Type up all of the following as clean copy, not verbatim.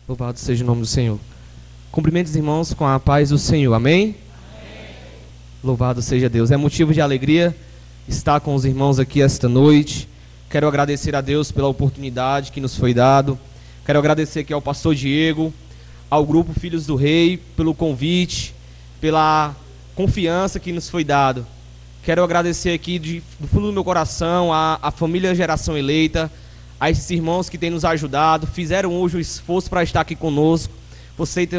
Louvado seja o nome do Senhor. Cumprimento os irmãos com a paz do Senhor. Amém? Amém. Louvado seja Deus. É motivo de alegria estar com os irmãos aqui esta noite. Quero agradecer a Deus pela oportunidade que nos foi dado. Quero agradecer aqui ao pastor Diego, ao grupo Filhos do Rei, pelo convite, pela confiança que nos foi dado. Quero agradecer aqui do fundo do meu coração a família Geração Eleita, a esses irmãos que têm nos ajudado, fizeram hoje o esforço para estar aqui conosco.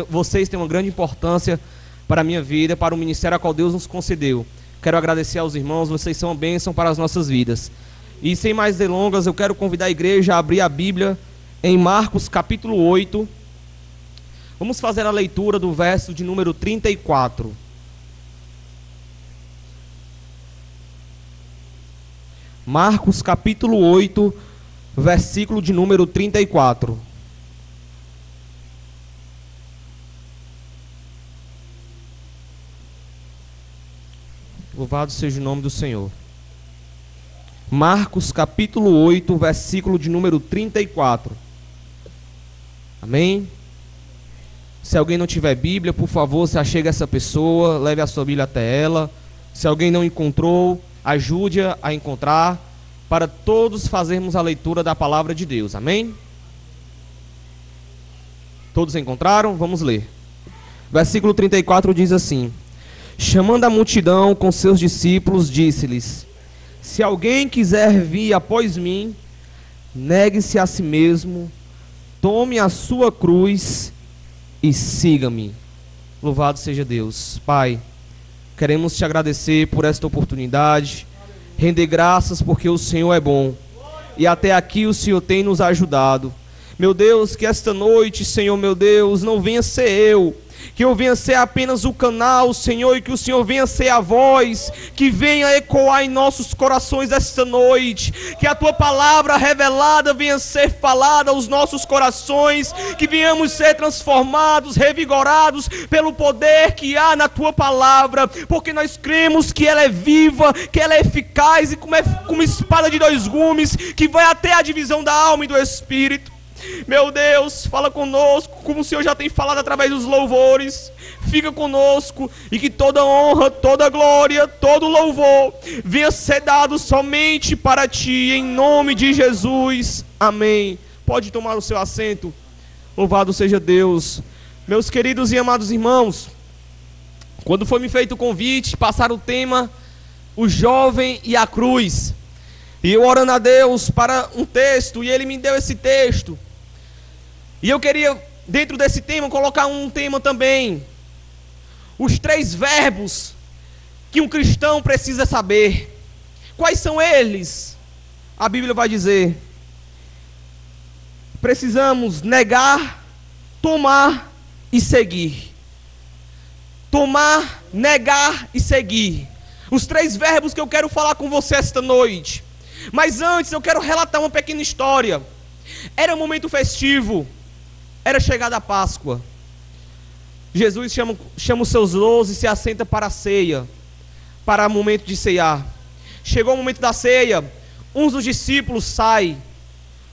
Vocês têm uma grande importância para a minha vida, para o ministério a qual Deus nos concedeu. Quero agradecer aos irmãos, vocês são uma bênção para as nossas vidas. E sem mais delongas, eu quero convidar a igreja a abrir a Bíblia em Marcos capítulo 8. Vamos fazer a leitura do verso de número 34. Marcos capítulo 8, versículo de número 34. Louvado seja o nome do Senhor. Marcos capítulo 8, versículo de número 34. Amém? Se alguém não tiver Bíblia, por favor, se achegue a essa pessoa, leve a sua Bíblia até ela. Se alguém não encontrou, ajude-a a encontrar, para todos fazermos a leitura da palavra de Deus. Amém? Todos encontraram? Vamos ler. Versículo 34 diz assim: chamando a multidão com seus discípulos, disse-lhes: se alguém quiser vir após mim, negue-se a si mesmo, tome a sua cruz e siga-me. Louvado seja Deus. Pai, queremos te agradecer por esta oportunidade, render graças porque o Senhor é bom e até aqui o Senhor tem nos ajudado. Meu Deus, que esta noite, Senhor, meu Deus, não venha ser eu, que eu venha ser apenas o canal, Senhor, e que o Senhor venha ser a voz que venha ecoar em nossos corações esta noite, que a Tua palavra revelada venha ser falada aos nossos corações, que venhamos ser transformados, revigorados pelo poder que há na Tua palavra, porque nós cremos que ela é viva, que ela é eficaz e como espada de dois gumes, que vai até a divisão da alma e do espírito. Meu Deus, fala conosco, como o Senhor já tem falado através dos louvores. Fica conosco e que toda honra, toda glória, todo louvor venha ser dado somente para Ti, em nome de Jesus. Amém. Pode tomar o seu assento. Louvado seja Deus. Meus queridos e amados irmãos, quando foi me feito o convite, passar o tema O Jovem e a Cruz, e eu orando a Deus para um texto, e Ele me deu esse texto. E eu queria, dentro desse tema, colocar um tema também. Os 3 verbos que um cristão precisa saber. Quais são eles? A Bíblia vai dizer: precisamos negar, tomar e seguir. Tomar, negar e seguir. Os 3 verbos que eu quero falar com você esta noite. Mas antes eu quero relatar uma pequena história. Era um momento festivo. Era chegada a Páscoa. Jesus chama os seus 12 e se assenta para a ceia, para o momento de ceiar. Chegou o momento da ceia. Um dos discípulos sai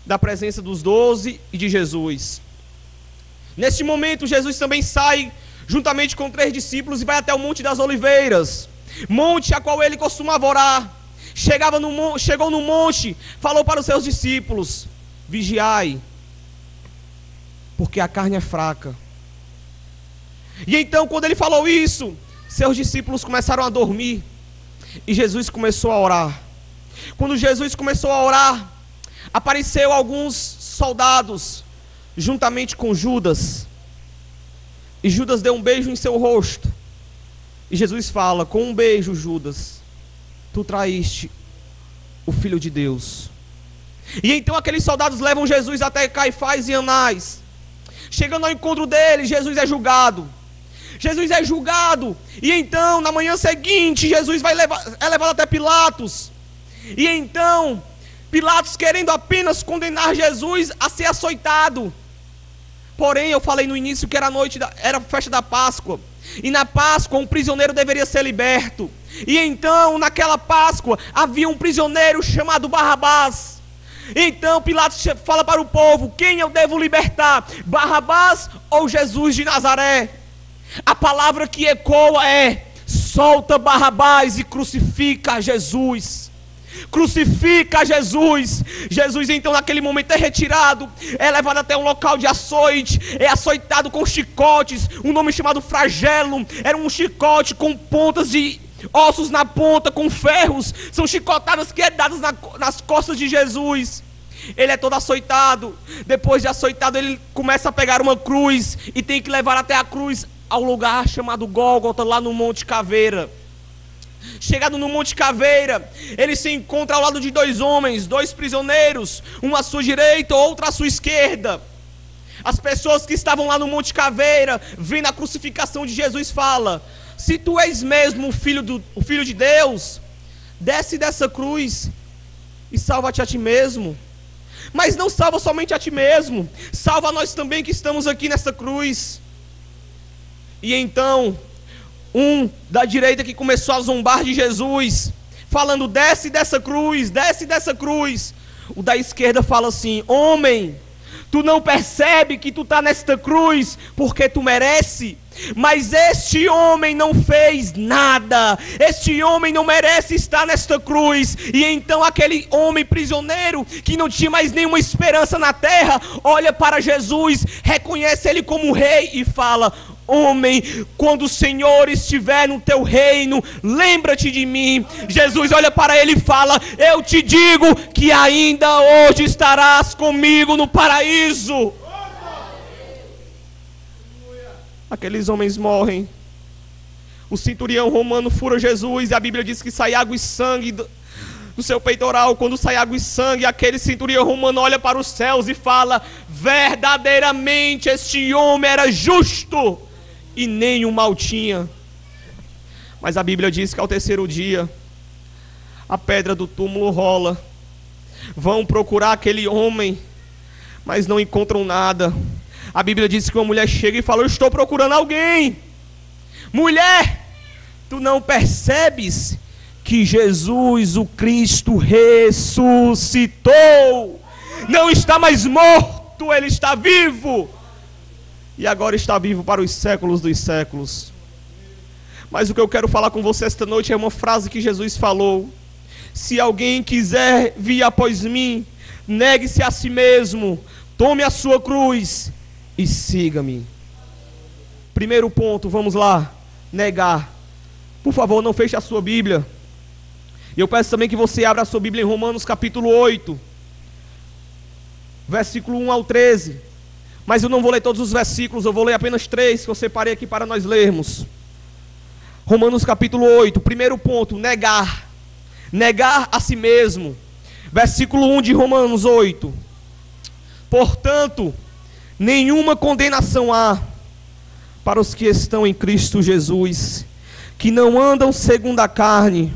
da presença dos 12 e de Jesus. Neste momento Jesus também sai juntamente com 3 discípulos e vai até o Monte das Oliveiras, monte a qual ele costumava orar. Chegou no monte, falou para os seus discípulos: vigiai, porque a carne é fraca. E então, quando ele falou isso, seus discípulos começaram a dormir, e Jesus começou a orar. Quando Jesus começou a orar, apareceu alguns soldados, juntamente com Judas, e Judas deu um beijo em seu rosto, e Jesus fala: com um beijo, Judas, tu traíste o Filho de Deus. E então aqueles soldados levam Jesus até Caifás e Anás. Chegando ao encontro dele, Jesus é julgado. E então, na manhã seguinte, Jesus é levado até Pilatos. E então, Pilatos, querendo apenas condenar Jesus a ser açoitado. Porém, eu falei no início que era a festa da Páscoa. E na Páscoa, um prisioneiro deveria ser liberto. E então, naquela Páscoa, havia um prisioneiro chamado Barrabás. Então Pilatos fala para o povo: quem eu devo libertar? Barrabás ou Jesus de Nazaré? A palavra que ecoa é: solta Barrabás e crucifica Jesus. Crucifica Jesus. Jesus então naquele momento é retirado, é levado até um local de açoite, é açoitado com chicotes, um nome chamado flagelo. Era um chicote com pontas de ossos na ponta, com ferros. São chicotadas que é dadas nas costas de Jesus. Ele é todo açoitado. Depois de açoitado, ele começa a pegar uma cruz e tem que levar até a cruz ao lugar chamado Gólgota, lá no Monte Caveira. Chegado no Monte Caveira, ele se encontra ao lado de dois homens, dois prisioneiros, um à sua direita, outro à sua esquerda. As pessoas que estavam lá no Monte Caveira, vendo a crucificação de Jesus, falam: se tu és mesmo o filho de Deus, desce dessa cruz e salva-te a ti mesmo. Mas não salva somente a ti mesmo, salva nós também que estamos aqui nessa cruz. E então um da direita que começou a zombar de Jesus, falando: desce dessa cruz, desce dessa cruz. O da esquerda fala assim: homem, tu não percebe que tu está nesta cruz porque tu merece? Mas este homem não fez nada, este homem não merece estar nesta cruz. E então aquele homem prisioneiro, que não tinha mais nenhuma esperança na terra, olha para Jesus, reconhece ele como rei e fala: homem, quando o Senhor estiver no teu reino, lembra-te de mim. Jesus olha para ele e fala: eu te digo que ainda hoje estarás comigo no paraíso. Aqueles homens morrem. O centurião romano fura Jesus, e a Bíblia diz que sai água e sangue do seu peitoral. Quando sai água e sangue, aquele centurião romano olha para os céus e fala: verdadeiramente este homem era justo e nenhum mal tinha. Mas a Bíblia diz que ao terceiro dia, a pedra do túmulo rola. Vão procurar aquele homem, mas não encontram nada. A Bíblia diz que uma mulher chega e fala: eu estou procurando alguém. Mulher, tu não percebes que Jesus, o Cristo, ressuscitou? Não está mais morto, ele está vivo. E agora está vivo para os séculos dos séculos. Mas o que eu quero falar com você esta noite é uma frase que Jesus falou: se alguém quiser vir após mim, negue-se a si mesmo, tome a sua cruz e siga-me. Primeiro ponto, vamos lá: negar. Por favor, não feche a sua Bíblia. E eu peço também que você abra a sua Bíblia em Romanos capítulo 8, versículo 1 ao 13. Mas eu não vou ler todos os versículos, eu vou ler apenas 3 que eu separei aqui para nós lermos. Romanos capítulo 8, primeiro ponto: negar. Negar a si mesmo. Versículo 1 de Romanos 8: portanto, nenhuma condenação há para os que estão em Cristo Jesus, que não andam segundo a carne,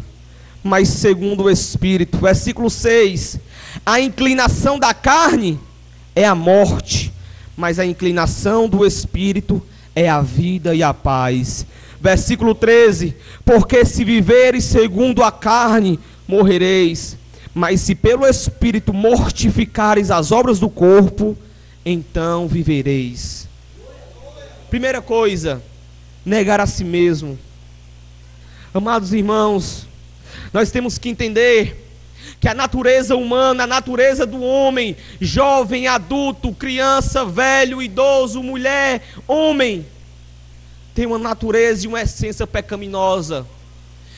mas segundo o Espírito. Versículo 6: a inclinação da carne é a morte, mas a inclinação do Espírito é a vida e a paz. Versículo 13: porque se viveres segundo a carne, morrereis, mas se pelo Espírito mortificares as obras do corpo, então vivereis. Primeira coisa: negar a si mesmo. Amados irmãos, nós temos que entender que a natureza humana, a natureza do homem, jovem, adulto, criança, velho, idoso, mulher, homem, tem uma natureza e uma essência pecaminosa.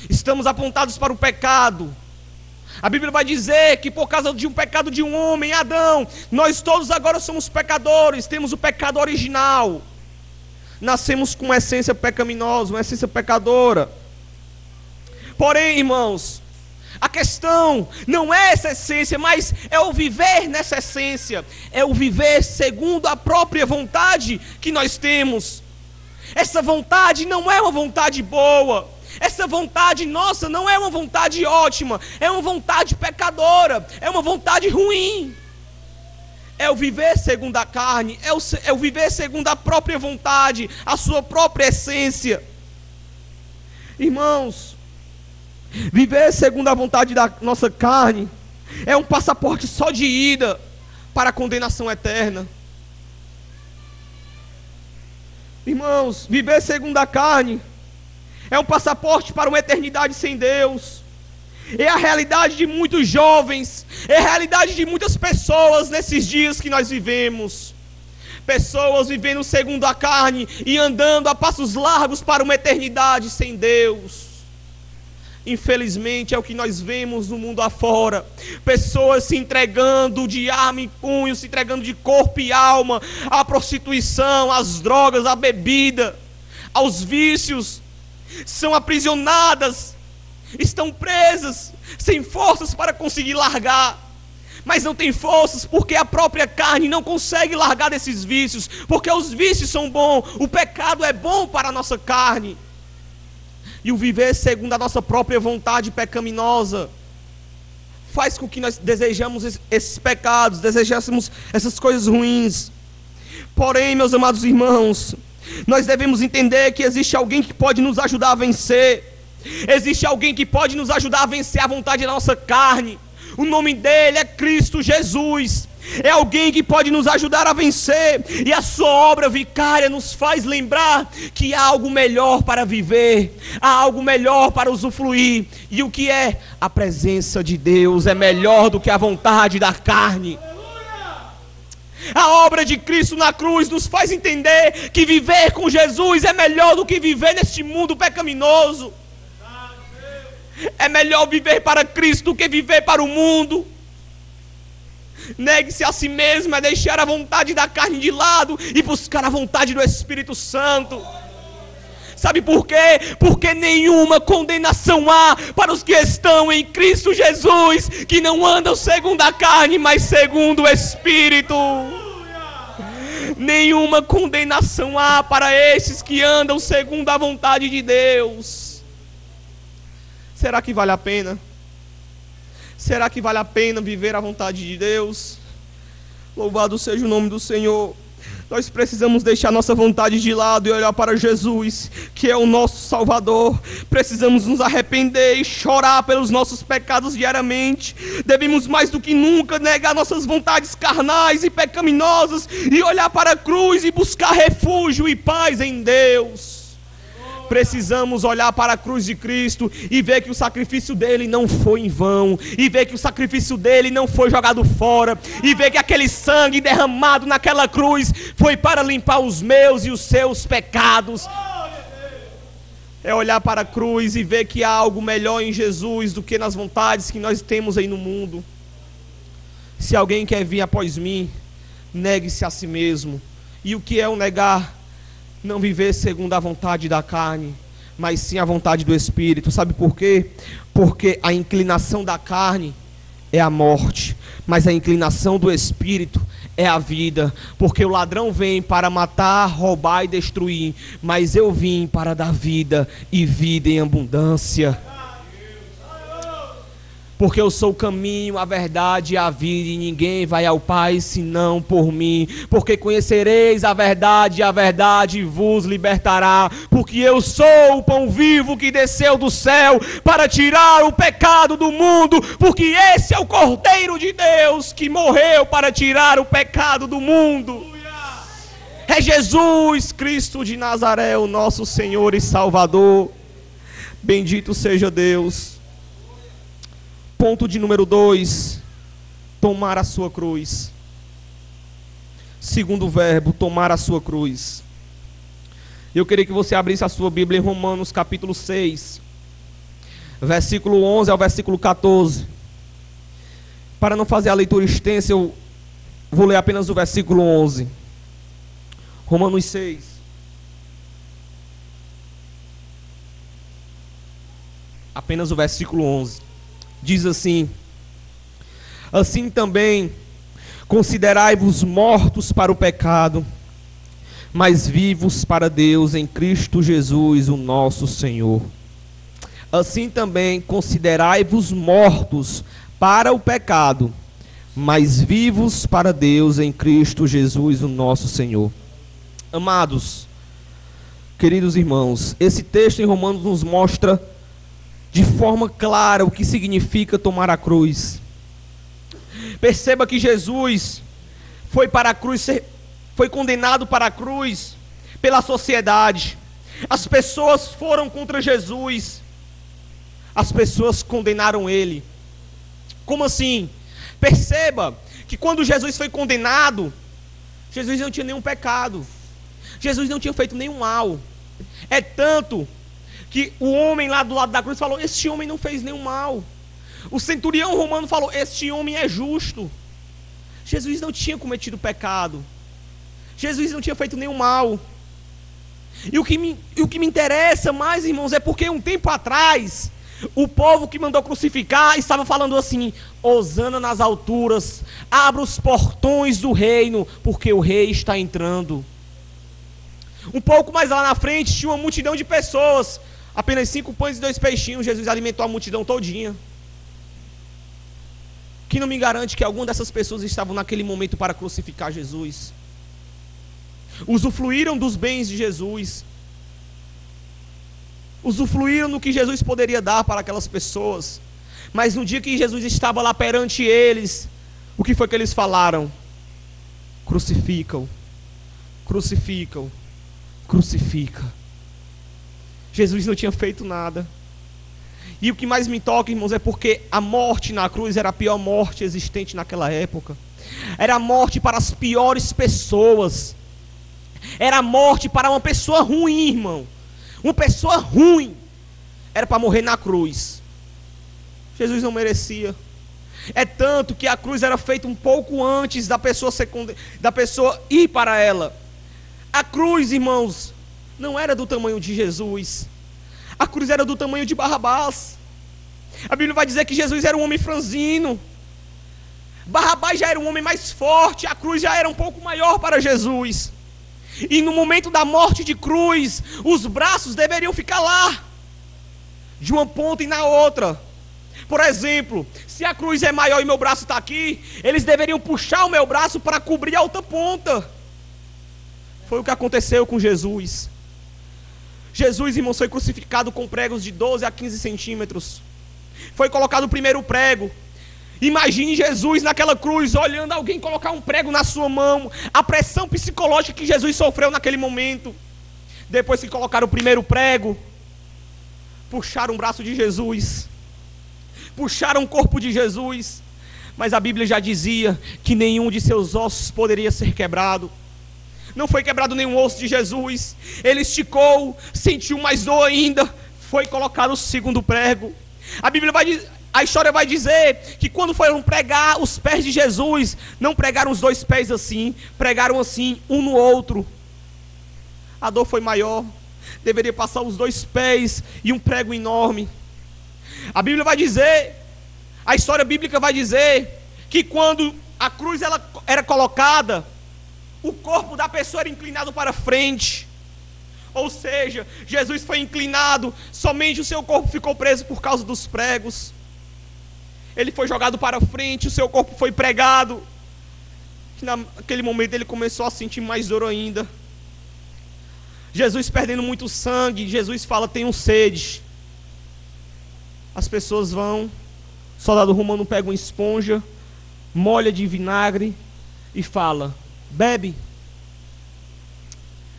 Estamos apontados para o pecado. A Bíblia vai dizer que por causa de um pecado de um homem, Adão, nós todos agora somos pecadores, temos o pecado original. Nascemos com uma essência pecaminosa, uma essência pecadora. Porém, irmãos, a questão não é essa essência, mas é o viver nessa essência. É o viver segundo a própria vontade que nós temos. Essa vontade não é uma vontade boa. Essa vontade nossa não é uma vontade ótima. É uma vontade pecadora. É uma vontade ruim. É o viver segundo a carne. É o viver segundo a própria vontade, a sua própria essência. Irmãos, viver segundo a vontade da nossa carne é um passaporte só de ida para a condenação eterna. Irmãos, viver segundo a carne é um passaporte para uma eternidade sem Deus. É a realidade de muitos jovens, é a realidade de muitas pessoas nesses dias que nós vivemos. Pessoas vivendo segundo a carne e andando a passos largos para uma eternidade sem Deus. Infelizmente é o que nós vemos no mundo afora. Pessoas se entregando de arma em punho, se entregando de corpo e alma à prostituição, às drogas, à bebida, aos vícios. São aprisionadas, estão presas, sem forças para conseguir largar. Mas não tem forças porque a própria carne não consegue largar desses vícios, porque os vícios são bons, o pecado é bom para a nossa carne. E o viver segundo a nossa própria vontade pecaminosa faz com que nós desejamos esses pecados, desejássemos essas coisas ruins. Porém, meus amados irmãos, nós devemos entender que existe alguém que pode nos ajudar a vencer. Existe alguém que pode nos ajudar a vencer a vontade da nossa carne. O nome dele é Cristo Jesus. É alguém que pode nos ajudar a vencer. E a sua obra vicária nos faz lembrar que há algo melhor para viver, há algo melhor para usufruir. E o que é? A presença de Deus é melhor do que a vontade da carne. A obra de Cristo na cruz nos faz entender que viver com Jesus é melhor do que viver neste mundo pecaminoso. É melhor viver para Cristo do que viver para o mundo. Negue-se a si mesmo, é deixar a vontade da carne de lado e buscar a vontade do Espírito Santo. Sabe por quê? Porque nenhuma condenação há para os que estão em Cristo Jesus, que não andam segundo a carne, mas segundo o Espírito. Nenhuma condenação há para esses que andam segundo a vontade de Deus. Será que vale a pena? Será que vale a pena viver a vontade de Deus? Louvado seja o nome do Senhor. Nós precisamos deixar nossa vontade de lado e olhar para Jesus, que é o nosso Salvador. Precisamos nos arrepender e chorar pelos nossos pecados diariamente. Devemos mais do que nunca negar nossas vontades carnais e pecaminosas e olhar para a cruz e buscar refúgio e paz em Deus. Precisamos olhar para a cruz de Cristo e ver que o sacrifício dele não foi em vão, e ver que o sacrifício dele não foi jogado fora, e ver que aquele sangue derramado naquela cruz foi para limpar os meus e os seus pecados. É olhar para a cruz e ver que há algo melhor em Jesus do que nas vontades que nós temos aí no mundo. Se alguém quer vir após mim, negue-se a si mesmo. E o que é o negar? Não viver segundo a vontade da carne, mas sim a vontade do Espírito. Sabe por quê? Porque a inclinação da carne é a morte, mas a inclinação do Espírito é a vida. Porque o ladrão vem para matar, roubar e destruir, mas eu vim para dar vida e vida em abundância. Porque eu sou o caminho, a verdade e a vida, e ninguém vai ao Pai senão por mim. Porque conhecereis a verdade vos libertará. Porque eu sou o pão vivo que desceu do céu para tirar o pecado do mundo. Porque esse é o Cordeiro de Deus que morreu para tirar o pecado do mundo. É Jesus Cristo de Nazaré, o nosso Senhor e Salvador. Bendito seja Deus. Ponto de número 2, tomar a sua cruz. Segundo verbo, tomar a sua cruz. Eu queria que você abrisse a sua Bíblia em Romanos capítulo 6, versículo 11 ao versículo 14. Para não fazer a leitura extensa, eu vou ler apenas o versículo 11. Romanos 6. Apenas o versículo 11. Diz assim: assim também considerai-vos mortos para o pecado, mas vivos para Deus em Cristo Jesus, o nosso Senhor. Assim também considerai-vos mortos para o pecado, mas vivos para Deus em Cristo Jesus, o nosso Senhor. Amados, queridos irmãos, esse texto em Romanos nos mostra de forma clara o que significa tomar a cruz. Perceba que Jesus foi para a cruz, foi condenado para a cruz pela sociedade. As pessoas foram contra Jesus. As pessoas condenaram ele. Como assim? Perceba que quando Jesus foi condenado, Jesus não tinha nenhum pecado. Jesus não tinha feito nenhum mal. É tanto que o homem lá do lado da cruz falou: este homem não fez nenhum mal. O centurião romano falou: este homem é justo. Jesus não tinha cometido pecado. Jesus não tinha feito nenhum mal. E o que me interessa mais, irmãos, é porque um tempo atrás, o povo que mandou crucificar estava falando assim: hosana nas alturas, abra os portões do reino, porque o rei está entrando. Um pouco mais lá na frente tinha uma multidão de pessoas, apenas 5 pães e 2 peixinhos. Jesus alimentou a multidão todinha. Que não me garante que alguma dessas pessoas estavam naquele momento para crucificar Jesus. Usufruíram dos bens de Jesus, usufruíram do que Jesus poderia dar para aquelas pessoas. Mas no dia que Jesus estava lá perante eles, o que foi que eles falaram? Crucificam, crucificam, crucifica. Jesus não tinha feito nada. E o que mais me toca, irmãos, é porque a morte na cruz era a pior morte existente naquela época. Era a morte para as piores pessoas. Era a morte para uma pessoa ruim, irmão. Uma pessoa ruim era para morrer na cruz. Jesus não merecia. É tanto que a cruz era feita um pouco antes da pessoa ir para ela. A cruz, irmãos, não era do tamanho de Jesus. A cruz era do tamanho de Barrabás. A Bíblia vai dizer que Jesus era um homem franzino. Barrabás já era um homem mais forte. A cruz já era um pouco maior para Jesus. E no momento da morte de cruz, os braços deveriam ficar lá, de uma ponta e na outra. Por exemplo, se a cruz é maior e meu braço está aqui, eles deveriam puxar o meu braço para cobrir a outra ponta. Foi o que aconteceu com Jesus. Jesus, irmãos, foi crucificado com pregos de 12 a 15 centímetros. Foi colocado o primeiro prego. Imagine Jesus naquela cruz, olhando alguém colocar um prego na sua mão. A pressão psicológica que Jesus sofreu naquele momento. Depois que colocaram o primeiro prego, puxaram o braço de Jesus, puxaram o corpo de Jesus. Mas a Bíblia já dizia que nenhum de seus ossos poderia ser quebrado. Não foi quebrado nenhum osso de Jesus. Ele esticou, sentiu mais dor ainda. Foi colocado o segundo prego. A história vai dizer que quando foram pregar os pés de Jesus, não pregaram os 2 pés assim, pregaram assim, um no outro. A dor foi maior. Deveria passar os 2 pés e um prego enorme. A Bíblia vai dizer, a história bíblica vai dizer, que quando a cruz ela era colocada, o corpo da pessoa era inclinado para frente. Ou seja, Jesus foi inclinado, somente o seu corpo ficou preso por causa dos pregos. Ele foi jogado para frente, o seu corpo foi pregado. Naquele momento ele começou a sentir mais dor ainda. Jesus perdendo muito sangue, Jesus fala: tenho sede. As pessoas vão, o soldado romano pega uma esponja, molha de vinagre e fala: bebe.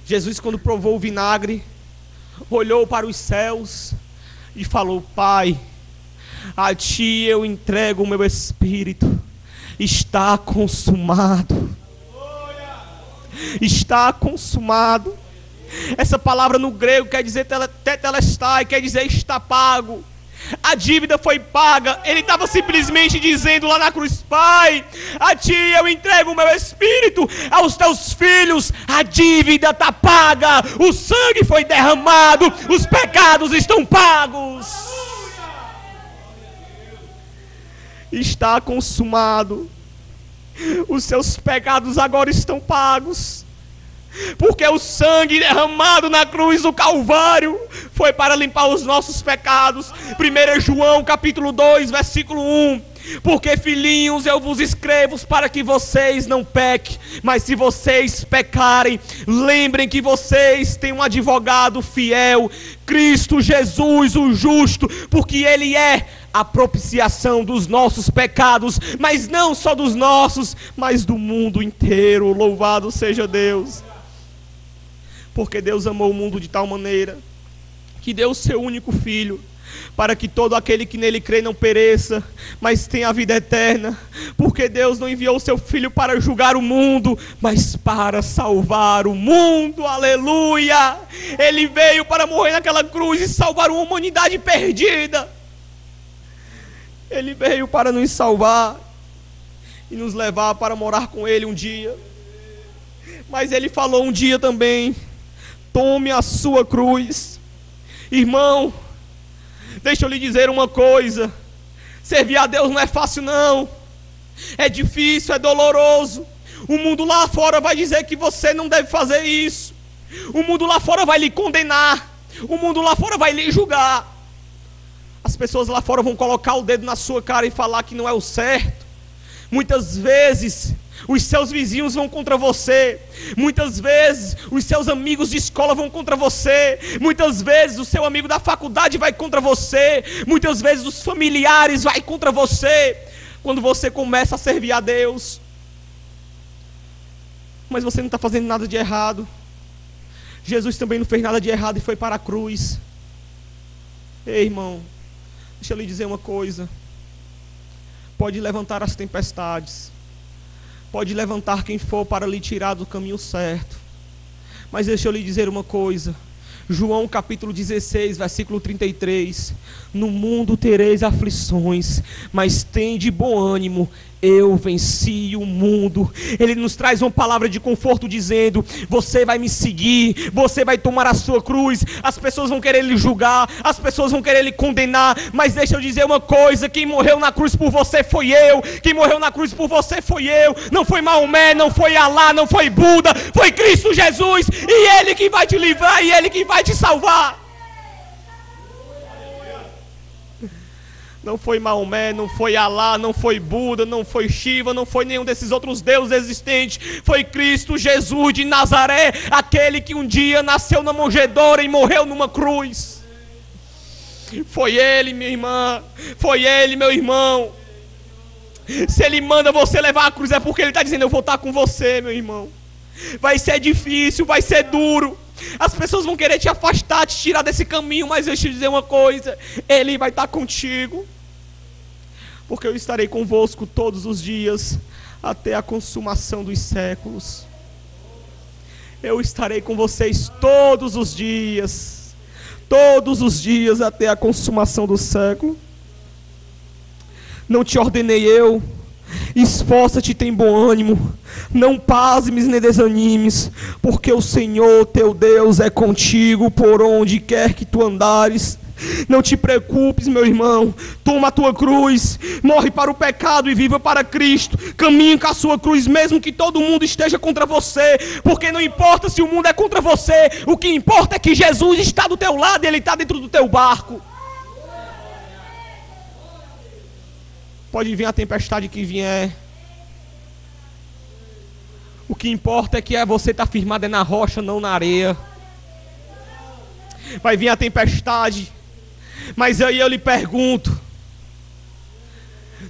Jesus, quando provou o vinagre, olhou para os céus e falou: Pai, a ti eu entrego o meu espírito. Está consumado. Está consumado. Essa palavra no grego quer dizer tetelestai, quer dizer está pago. A dívida foi paga. Ele estava simplesmente dizendo lá na cruz: Pai, a ti eu entrego o meu espírito, aos teus filhos a dívida está paga, o sangue foi derramado, os pecados estão pagos. Está consumado. Os seus pecados agora estão pagos, porque o sangue derramado na cruz do Calvário foi para limpar os nossos pecados. 1 João capítulo 2 versículo 1 Porque, filhinhos, eu vos escrevo para que vocês não pequem. Mas se vocês pecarem, lembrem que vocês têm um advogado fiel, Cristo Jesus, o justo, porque Ele é a propiciação dos nossos pecados, mas não só dos nossos, mas do mundo inteiro. Louvado seja Deus. Porque Deus amou o mundo de tal maneira que deu o seu único Filho, para que todo aquele que nele crê não pereça, mas tenha a vida eterna. Porque Deus não enviou o seu Filho para julgar o mundo, mas para salvar o mundo. Aleluia! Ele veio para morrer naquela cruz e salvar uma humanidade perdida. Ele veio para nos salvar e nos levar para morar com Ele um dia. Mas Ele falou um dia também: tome a sua cruz. Irmão, deixa eu lhe dizer uma coisa: servir a Deus não é fácil não. É difícil, é doloroso. O mundo lá fora vai dizer que você não deve fazer isso. O mundo lá fora vai lhe condenar. O mundo lá fora vai lhe julgar. As pessoas lá fora vão colocar o dedo na sua cara e falar que não é o certo. Muitas vezes os seus vizinhos vão contra você. Muitas vezes os seus amigos de escola vão contra você. Muitas vezes o seu amigo da faculdade vai contra você. Muitas vezes os familiares vão contra você. Quando você começa a servir a Deus, mas você não está fazendo nada de errado. Jesus também não fez nada de errado e foi para a cruz. Ei, irmão, deixa eu lhe dizer uma coisa: pode levantar as tempestades, pode levantar quem for para lhe tirar do caminho certo, mas deixa eu lhe dizer uma coisa. João capítulo 16, versículo 33: no mundo tereis aflições, mas tende bom ânimo, eu venci o mundo. Ele nos traz uma palavra de conforto dizendo: você vai me seguir, você vai tomar a sua cruz. As pessoas vão querer lhe julgar, as pessoas vão querer lhe condenar, mas deixa eu dizer uma coisa: quem morreu na cruz por você foi eu. Quem morreu na cruz por você foi eu. Não foi Maomé, não foi Alá, não foi Buda, foi Cristo Jesus. E Ele que vai te livrar, e Ele que vai te salvar. Não foi Maomé, não foi Alá, não foi Buda, não foi Shiva, não foi nenhum desses outros deuses existentes. Foi Cristo Jesus de Nazaré, aquele que um dia nasceu na manjedoura e morreu numa cruz. Foi Ele, minha irmã, foi Ele, meu irmão. Se Ele manda você levar a cruz, é porque Ele está dizendo: eu vou estar com você, meu irmão. Vai ser difícil, vai ser duro. As pessoas vão querer te afastar, te tirar desse caminho, mas deixa eu te dizer uma coisa: Ele vai estar contigo. Porque eu estarei convosco todos os dias, até a consumação dos séculos. Eu estarei com vocês todos os dias, até a consumação do século. Não te ordenei eu? Esforça-te e tem bom ânimo, não pasmes nem desanimes, porque o Senhor teu Deus é contigo por onde quer que tu andares. Não te preocupes, meu irmão, toma a tua cruz, morre para o pecado e viva para Cristo. Caminhe com a sua cruz, mesmo que todo mundo esteja contra você, porque não importa se o mundo é contra você, o que importa é que Jesus está do teu lado e Ele está dentro do teu barco. Pode vir a tempestade que vier, o que importa é que você está firmado na rocha, não na areia. Vai vir a tempestade, mas aí eu lhe pergunto: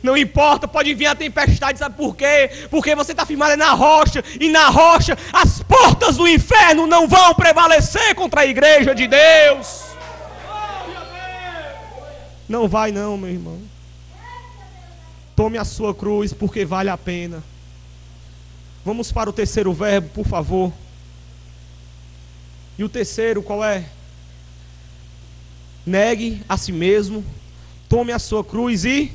não importa, pode vir a tempestade, sabe por quê? Porque você está firmado na rocha, e na rocha as portas do inferno não vão prevalecer contra a igreja de Deus. Não vai não, meu irmão. Tome a sua cruz, porque vale a pena. Vamos para o terceiro verbo, por favor. E o terceiro qual é? Negue a si mesmo, tome a sua cruz e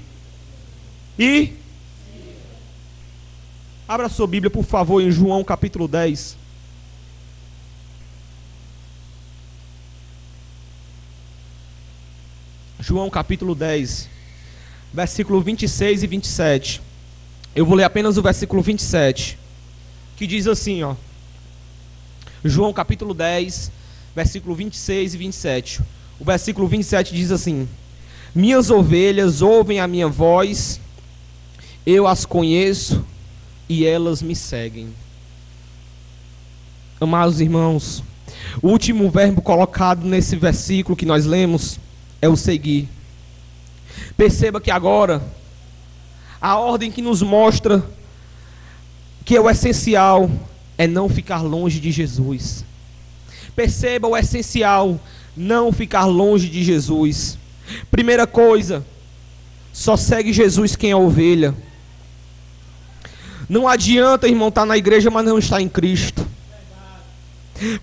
abra a sua Bíblia, por favor, em João capítulo 10. João capítulo 10, versículo 26 e 27. Eu vou ler apenas o versículo 27, que diz assim, ó. João capítulo 10, versículo 26 e 27. O versículo 27 diz assim: minhas ovelhas ouvem a minha voz, Eu as conheço e elas me seguem. Amados irmãos, o último verbo colocado nesse versículo que nós lemos é o seguir. Perceba que agora, a ordem que nos mostra que é o essencial é não ficar longe de Jesus. Perceba o essencial, não ficar longe de Jesus. Primeira coisa, só segue Jesus quem é ovelha. Não adianta, irmão, estar na igreja, mas não estar em Cristo.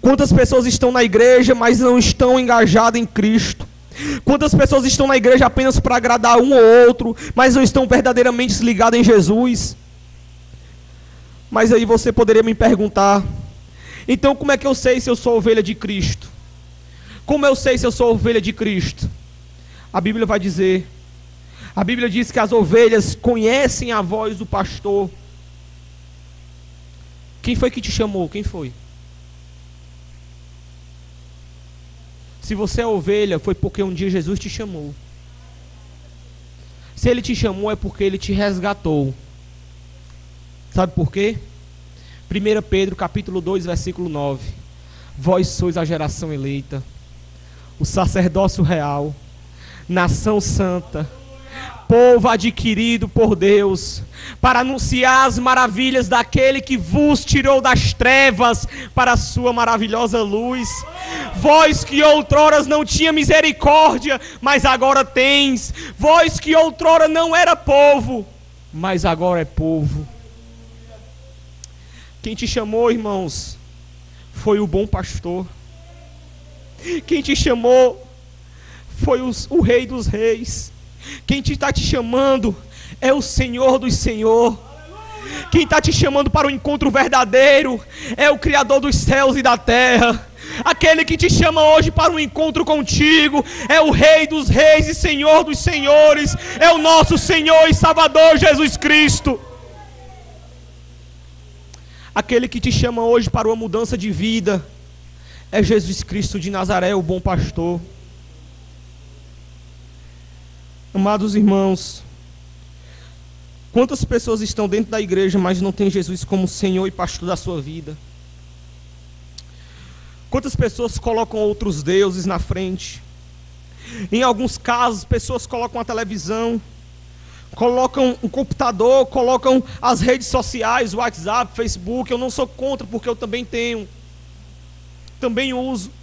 Quantas pessoas estão na igreja, mas não estão engajadas em Cristo? Quantas pessoas estão na igreja apenas para agradar um ou outro, mas não estão verdadeiramente ligadas em Jesus? Mas aí você poderia me perguntar, então como é que eu sei se eu sou ovelha de Cristo? Como eu sei se eu sou ovelha de Cristo? A Bíblia vai dizer, a Bíblia diz que as ovelhas conhecem a voz do pastor. Quem foi que te chamou? Quem foi? Se você é ovelha, foi porque um dia Jesus te chamou. Se Ele te chamou, é porque Ele te resgatou. Sabe por quê? 1 Pedro capítulo 2, versículo 9. Vós sois a geração eleita, o sacerdócio real, nação santa, povo adquirido por Deus, para anunciar as maravilhas daquele que vos tirou das trevas para a sua maravilhosa luz. Vós que outrora não tinha misericórdia, mas agora tens. Vós que outrora não era povo, mas agora é povo. Quem te chamou, irmãos, foi o bom pastor. Quem te chamou foi o Rei dos Reis. Quem está te chamando é o Senhor dos Senhores. Quem está te chamando para o encontro verdadeiro é o Criador dos céus e da terra. Aquele que te chama hoje para um encontro contigo é o Rei dos Reis e Senhor dos Senhores. É o nosso Senhor e Salvador Jesus Cristo. Aquele que te chama hoje para uma mudança de vida é Jesus Cristo de Nazaré, o bom pastor. Amados irmãos, quantas pessoas estão dentro da igreja, mas não tem Jesus como Senhor e pastor da sua vida? Quantas pessoas colocam outros deuses na frente? Em alguns casos, pessoas colocam a televisão, colocam o computador, colocam as redes sociais, o WhatsApp, Facebook. Eu não sou contra, porque eu também tenho, também uso.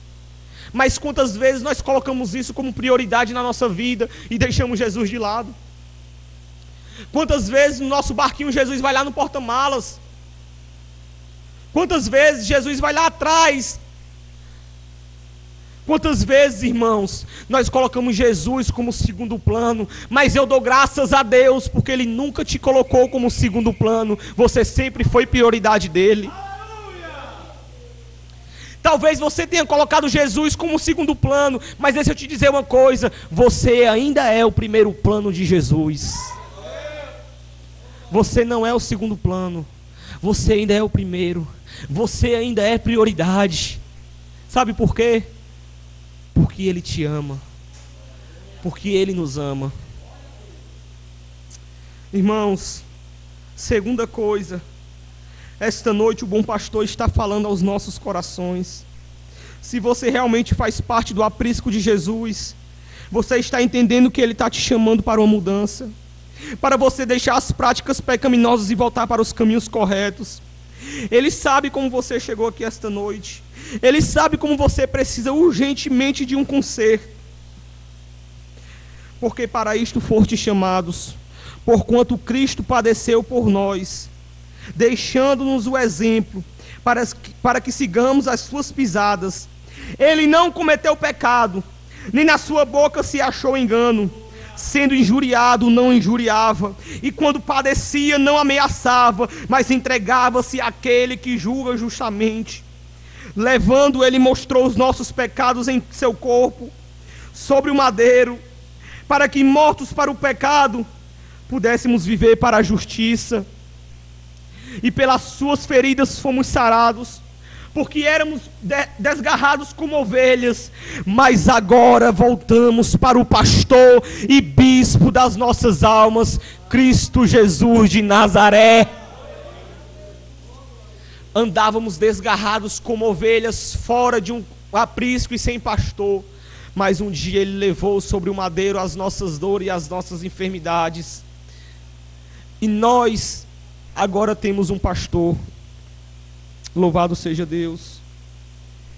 Mas quantas vezes nós colocamos isso como prioridade na nossa vida e deixamos Jesus de lado? Quantas vezes no nosso barquinho Jesus vai lá no porta-malas? Quantas vezes Jesus vai lá atrás? Quantas vezes, irmãos, nós colocamos Jesus como segundo plano? Mas eu dou graças a Deus, porque Ele nunca te colocou como segundo plano. Você sempre foi prioridade dEle. Talvez você tenha colocado Jesus como segundo plano, mas deixa eu te dizer uma coisa, você ainda é o primeiro plano de Jesus. Você não é o segundo plano, você ainda é o primeiro, você ainda é prioridade. Sabe por quê? Porque Ele te ama, porque Ele nos ama. Irmãos, segunda coisa, esta noite o bom pastor está falando aos nossos corações. Se você realmente faz parte do aprisco de Jesus, você está entendendo que Ele está te chamando para uma mudança, para você deixar as práticas pecaminosas e voltar para os caminhos corretos. Ele sabe como você chegou aqui esta noite. Ele sabe como você precisa urgentemente de um conserto. Porque para isto fostes chamados, porquanto Cristo padeceu por nós, deixando-nos o exemplo, para que sigamos as suas pisadas. Ele não cometeu pecado, nem na sua boca se achou engano. Sendo injuriado, não injuriava, e quando padecia, não ameaçava, mas entregava-se àquele que julga justamente. Levando, ele mostrou os nossos pecados em seu corpo, sobre o madeiro, para que, mortos para o pecado, pudéssemos viver para a justiça. E pelas suas feridas fomos sarados, porque éramos desgarrados como ovelhas, mas agora voltamos para o pastor e bispo das nossas almas, Cristo Jesus de Nazaré. Andávamos desgarrados como ovelhas, fora de um aprisco e sem pastor. Mas um dia Ele levou sobre o madeiro as nossas dores e as nossas enfermidades. E nós agora temos um pastor. Louvado seja Deus.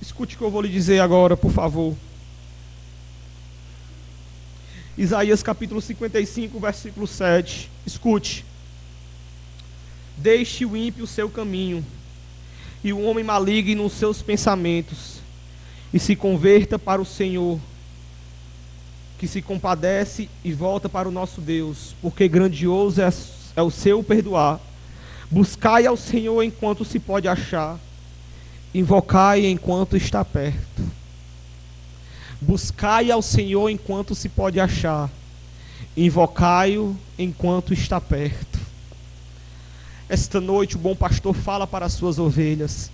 Escute o que eu vou lhe dizer agora, por favor. Isaías capítulo 55, versículo 7. Escute. Deixe o ímpio o seu caminho, e o homem maligno os seus pensamentos, e se converta para o Senhor, que se compadece e volta para o nosso Deus, porque grandioso é o seu perdoar. Buscai ao Senhor enquanto se pode achar, invocai enquanto está perto. Buscai ao Senhor enquanto se pode achar, invocai-o enquanto está perto. Esta noite o bom pastor fala para as suas ovelhas,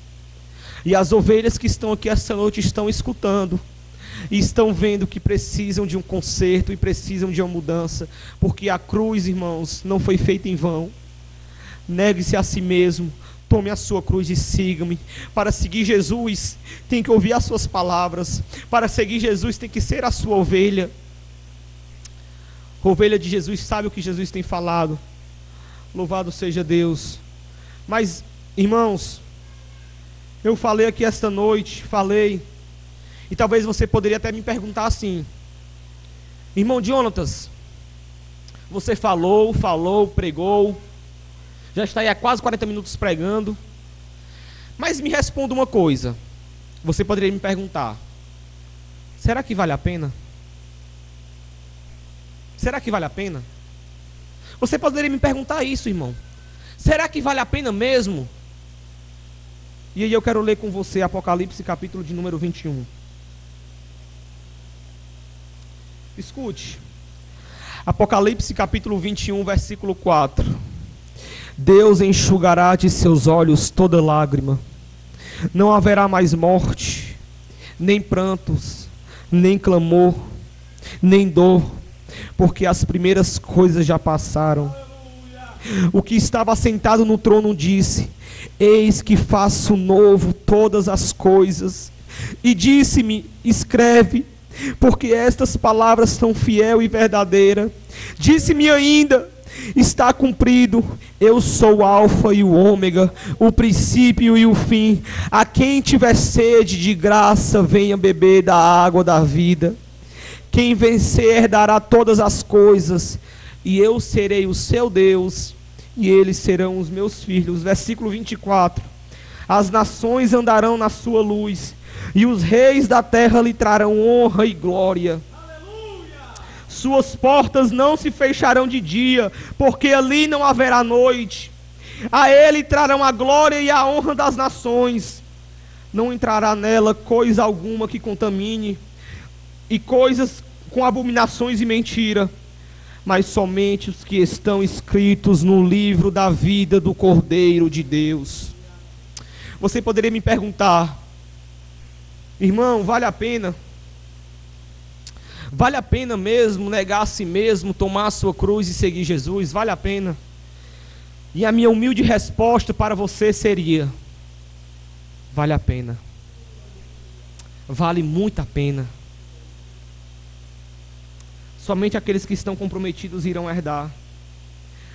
e as ovelhas que estão aqui esta noite estão escutando, e estão vendo que precisam de um conserto e precisam de uma mudança, porque a cruz, irmãos, não foi feita em vão. Negue-se a si mesmo, tome a sua cruz e siga-me. Para seguir Jesus, tem que ouvir as suas palavras. Para seguir Jesus, tem que ser a sua ovelha. A ovelha de Jesus sabe o que Jesus tem falado. Louvado seja Deus. Mas, irmãos, eu falei aqui esta noite, e talvez você poderia até me perguntar assim: irmão Jonatas, você falou, pregou, já está aí há quase 40 minutos pregando, mas me responda uma coisa. Você poderia me perguntar: será que vale a pena? Será que vale a pena? Você poderia me perguntar isso, irmão. Será que vale a pena mesmo? E aí eu quero ler com você Apocalipse capítulo de número 21. Escute. Apocalipse capítulo 21, versículo 4. Deus enxugará de seus olhos toda lágrima. Não haverá mais morte, nem prantos, nem clamor, nem dor, porque as primeiras coisas já passaram. O que estava sentado no trono disse: eis que faço novo todas as coisas. E disse-me: escreve, porque estas palavras são fiel e verdadeira. Disse-me ainda: está cumprido. Eu sou o alfa e o ômega, o princípio e o fim. A quem tiver sede, de graça venha beber da água da vida. Quem vencer herdará todas as coisas, e eu serei o seu Deus, e eles serão os meus filhos. Versículo 24. As nações andarão na sua luz, e os reis da terra lhe trarão honra e glória. Suas portas não se fecharão de dia, porque ali não haverá noite. A ele trarão a glória e a honra das nações. Não entrará nela coisa alguma que contamine, e coisas com abominações e mentira, mas somente os que estão escritos no livro da vida do Cordeiro de Deus. Você poderia me perguntar: irmão, vale a pena? Vale a pena mesmo negar a si mesmo, tomar a sua cruz e seguir Jesus? Vale a pena? E a minha humilde resposta para você seria: vale a pena. Vale muito a pena. Somente aqueles que estão comprometidos irão herdar.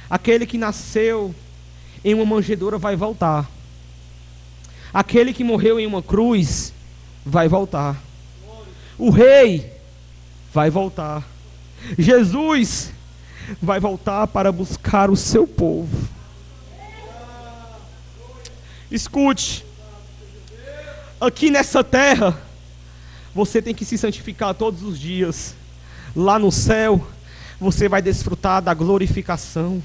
Aquele que nasceu em uma manjedoura vai voltar. Aquele que morreu em uma cruz vai voltar. O rei vai voltar. Jesus vai voltar para buscar o seu povo. Escute. Aqui nessa terra, você tem que se santificar todos os dias. Lá no céu, você vai desfrutar da glorificação.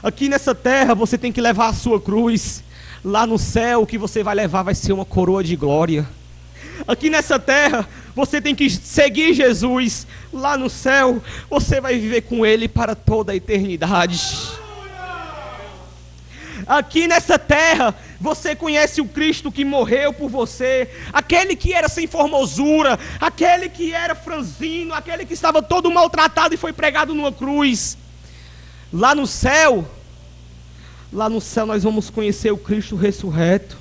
Aqui nessa terra, você tem que levar a sua cruz. Lá no céu, o que você vai levar vai ser uma coroa de glória. Aqui nessa terra, você tem que seguir Jesus. Lá no céu, você vai viver com Ele para toda a eternidade. Aqui nessa terra, você conhece o Cristo que morreu por você, aquele que era sem formosura, aquele que era franzino, aquele que estava todo maltratado e foi pregado numa cruz. Lá no céu nós vamos conhecer o Cristo ressurreto.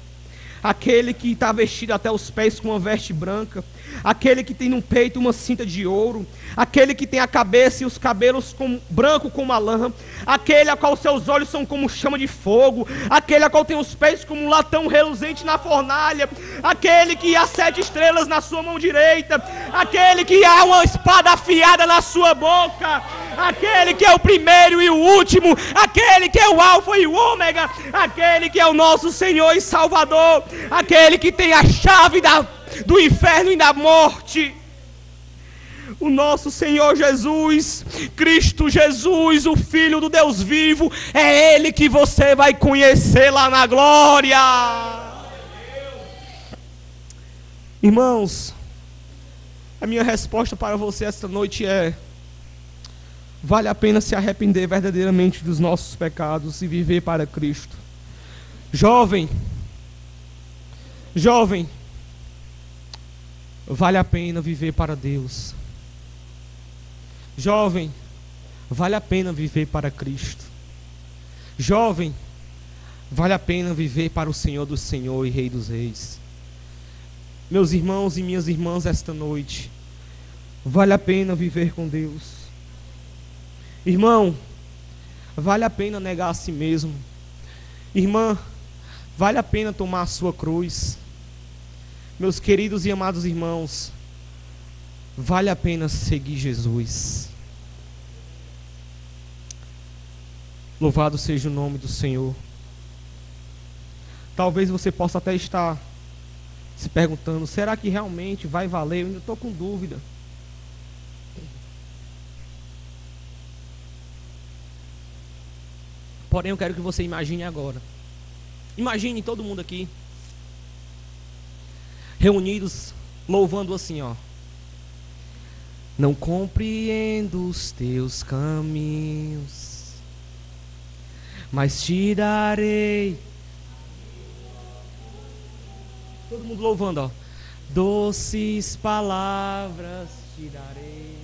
Aquele que está vestido até os pés com uma veste branca, aquele que tem no peito uma cinta de ouro, aquele que tem a cabeça e os cabelos branco como a lã, aquele a qual seus olhos são como chama de fogo, aquele a qual tem os pés como um latão reluzente na fornalha, aquele que há 7 estrelas na sua mão direita, aquele que há uma espada afiada na sua boca, aquele que é o primeiro e o último, aquele que é o alfa e o ômega, aquele que é o nosso Senhor e Salvador, aquele que tem a chave do inferno e da morte. O nosso Senhor Jesus, Cristo Jesus, o Filho do Deus vivo, é Ele que você vai conhecer lá na glória. Irmãos, a minha resposta para você esta noite é: vale a pena se arrepender verdadeiramente dos nossos pecados e viver para Cristo. Jovem, vale a pena viver para Deus. Jovem, vale a pena viver para Cristo. Jovem, vale a pena viver para o Senhor do Senhor e Rei dos Reis. Meus irmãos e minhas irmãs, esta noite, vale a pena viver com Deus. Irmão, vale a pena negar a si mesmo. Irmã, vale a pena tomar a sua cruz. Meus queridos e amados irmãos, vale a pena seguir Jesus. Louvado seja o nome do Senhor. Talvez você possa até estar se perguntando: será que realmente vai valer? Eu ainda estou com dúvida. Porém, eu quero que você imagine agora. Imagine todo mundo aqui reunidos, louvando assim, ó: não compreendo os teus caminhos, mas te darei. Todo mundo louvando, ó: doces palavras te darei.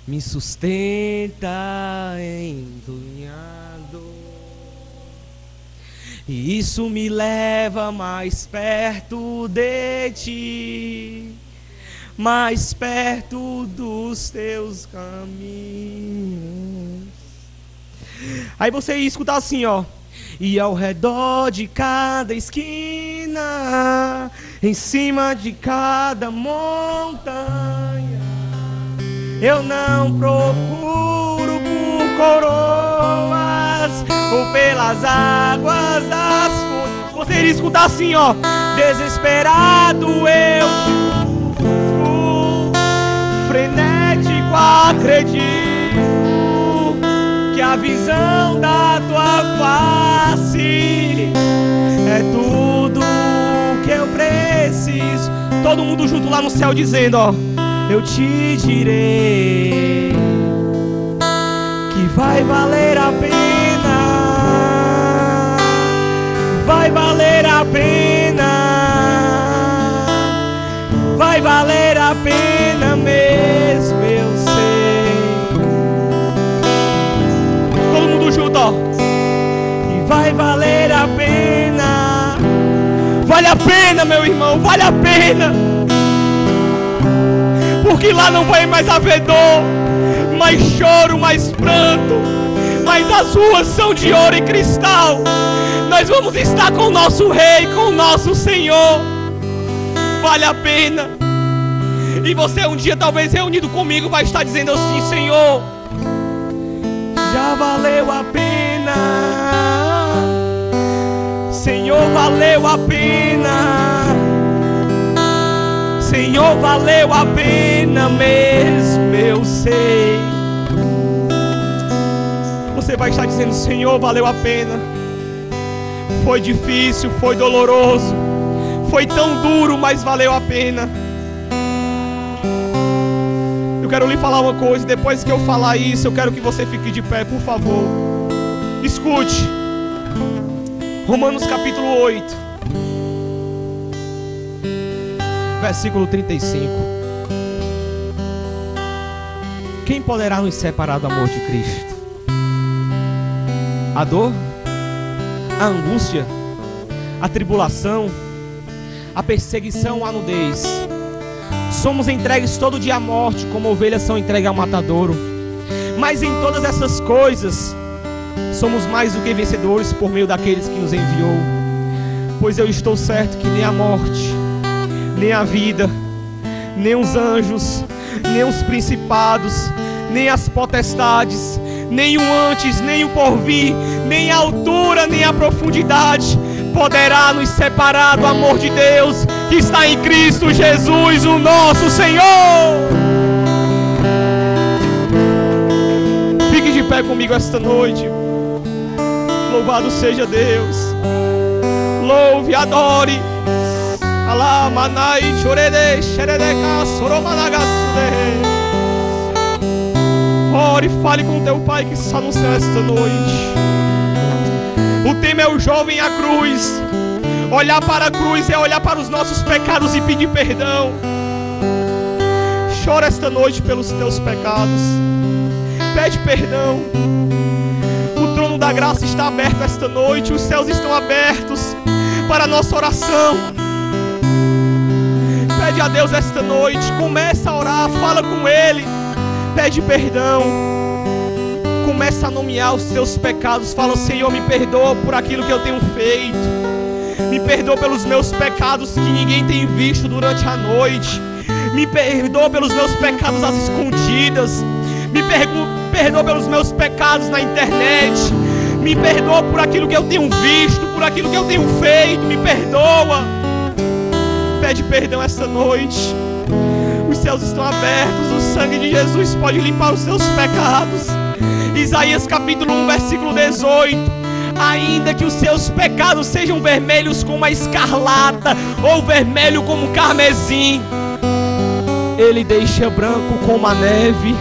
Me sustenta endunhado, e isso me leva mais perto de ti, mais perto dos teus caminhos. Aí você ia escutar assim, ó: e ao redor de cada esquina, em cima de cada montanha, eu não procuro por coroas ou pelas águas das fontes. Você iria escutar assim, ó: desesperado eu busco, frenético acredito que a visão da tua face é tudo que eu preciso. Todo mundo junto lá no céu dizendo, ó: eu te direi que vai valer a pena, vai valer a pena, vai valer a pena mesmo, eu sei. Todo mundo junto, ó: e vai valer a pena, vale a pena, meu irmão, vale a pena. Porque lá não vai mais haver dor, mais choro, mais pranto, mas as ruas são de ouro e cristal. Nós vamos estar com o nosso Rei, com o nosso Senhor. Vale a pena. E você um dia, talvez reunido comigo, vai estar dizendo assim: Senhor, já valeu a pena, Senhor, valeu a pena, Senhor, valeu a pena mesmo, eu sei. Você vai estar dizendo: Senhor, valeu a pena. Foi difícil, foi doloroso, foi tão duro, mas valeu a pena. Eu quero lhe falar uma coisa. Depois que eu falar isso, eu quero que você fique de pé, por favor. Escute Romanos capítulo 8, versículo 35. Quem poderá nos separar do amor de Cristo? A dor, a angústia, a tribulação, a perseguição, a nudez. Somos entregues todo dia à morte, como ovelhas são entregues ao matadouro. Mas em todas essas coisas, somos mais do que vencedores por meio daqueles que nos enviou. Pois eu estou certo que nem a morte, nem a vida, nem os anjos, nem os principados, nem as potestades, nem o antes, nem o porvir, nem a altura, nem a profundidade poderá nos separar do amor de Deus que está em Cristo Jesus, o nosso Senhor. Fique de pé comigo esta noite. Louvado seja Deus. Louve, adore. Alá, manai, chorede, xeredeca, soromanagasude. Ore, fale com teu Pai que está no céu esta noite. O tema é o jovem e a cruz. Olhar para a cruz é olhar para os nossos pecados e pedir perdão. Chora esta noite pelos teus pecados. Pede perdão. O trono da graça está aberto esta noite. Os céus estão abertos para a nossa oração. Pede a Deus esta noite. Começa a orar, fala com Ele. Pede perdão. Começa a nomear os teus pecados. Fala: Senhor, me perdoa por aquilo que eu tenho feito. Me perdoa pelos meus pecados que ninguém tem visto durante a noite. Me perdoa pelos meus pecados às escondidas. Me perdoa pelos meus pecados na internet. Me perdoa por aquilo que eu tenho visto, por aquilo que eu tenho feito. Me perdoa. Pede perdão esta noite. Os céus estão abertos. O sangue de Jesus pode limpar os seus pecados. Isaías capítulo 1, versículo 18. Ainda que os seus pecados sejam vermelhos como a escarlata, ou vermelho como o carmesim, Ele deixa branco como a neve.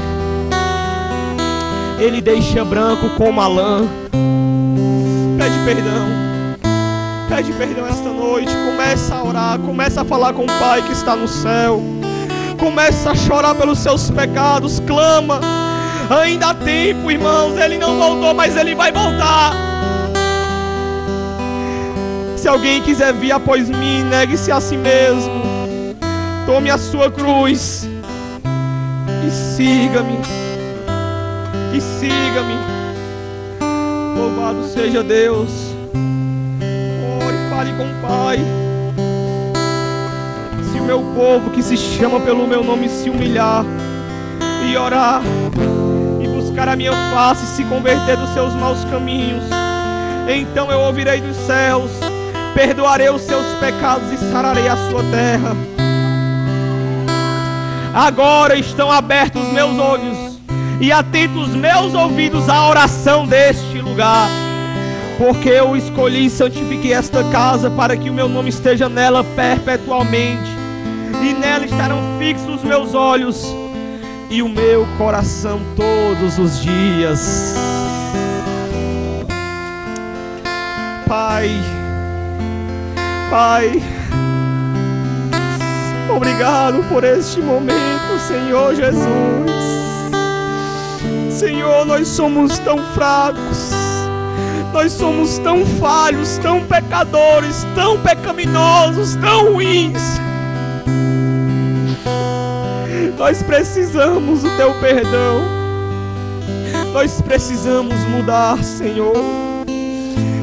Ele deixa branco como a lã. Pede perdão. Pede perdão esta noite. Começa a orar. Começa a falar com o Pai que está no céu. Começa a chorar pelos seus pecados. Clama. Ainda há tempo, irmãos. Ele não voltou, mas Ele vai voltar. Se alguém quiser vir após mim, negue-se a si mesmo. Tome a sua cruz e siga-me. E siga-me. Louvado seja Deus. Ore, fale com o Pai. Se o meu povo que se chama pelo meu nome se humilhar e orar e buscar a minha face e se converter dos seus maus caminhos, então eu ouvirei dos céus, perdoarei os seus pecados e sararei a sua terra. Agora estão abertos os meus olhos e atentos os meus ouvidos à oração deste lugar, porque eu escolhi e santifiquei esta casa para que o meu nome esteja nela perpetualmente, e nela estarão fixos os meus olhos e o meu coração todos os dias. Pai, Pai, obrigado por este momento, Senhor Jesus. Senhor, nós somos tão fracos, nós somos tão falhos, tão pecadores, tão pecaminosos, tão ruins. Nós precisamos do Teu perdão. Nós precisamos mudar, Senhor.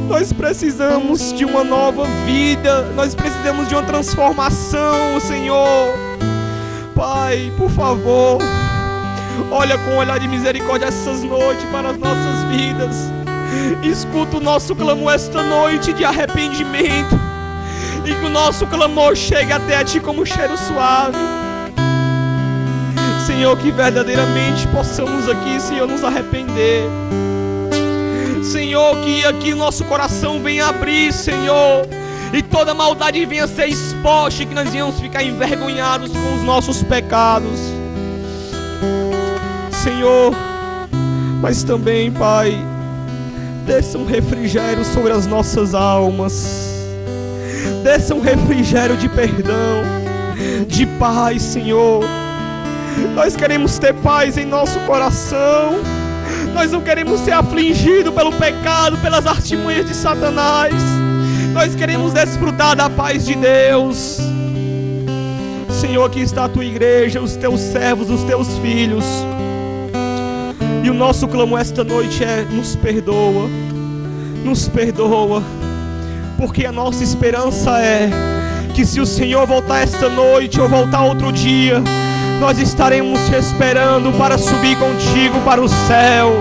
Nós precisamos de uma nova vida. Nós precisamos de uma transformação, Senhor. Pai, por favor, olha com um olhar de misericórdia essas noites para as nossas vidas. Escuta o nosso clamor esta noite de arrependimento, e que o nosso clamor chegue até a Ti como um cheiro suave. Senhor, que verdadeiramente possamos aqui, Senhor, nos arrepender. Senhor, que aqui o nosso coração venha abrir, Senhor, e toda maldade venha ser exposta, e que nós venhamos ficar envergonhados com os nossos pecados, Senhor. Mas também, Pai, desça um refrigério sobre as nossas almas. Desça um refrigério de perdão, de paz, Senhor. Nós queremos ter paz em nosso coração. Nós não queremos ser afligidos pelo pecado, pelas artimanhas de Satanás. Nós queremos desfrutar da paz de Deus. Senhor, aqui está a tua igreja, os teus servos, os teus filhos. E o nosso clamor esta noite é: nos perdoa, nos perdoa. Porque a nossa esperança é que se o Senhor voltar esta noite ou voltar outro dia, nós estaremos te esperando para subir contigo para o céu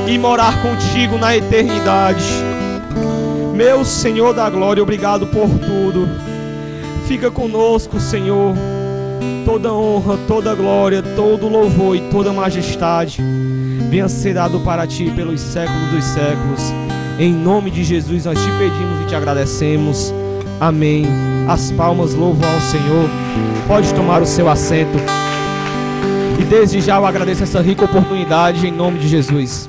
e morar contigo na eternidade. Meu Senhor da glória, obrigado por tudo. Fica conosco, Senhor. Toda honra, toda glória, todo louvor e toda majestade venha ser dado para ti pelos séculos dos séculos. Em nome de Jesus nós te pedimos e te agradecemos. Amém. As palmas louvam ao Senhor. Pode tomar o seu assento. E desde já eu agradeço essa rica oportunidade em nome de Jesus.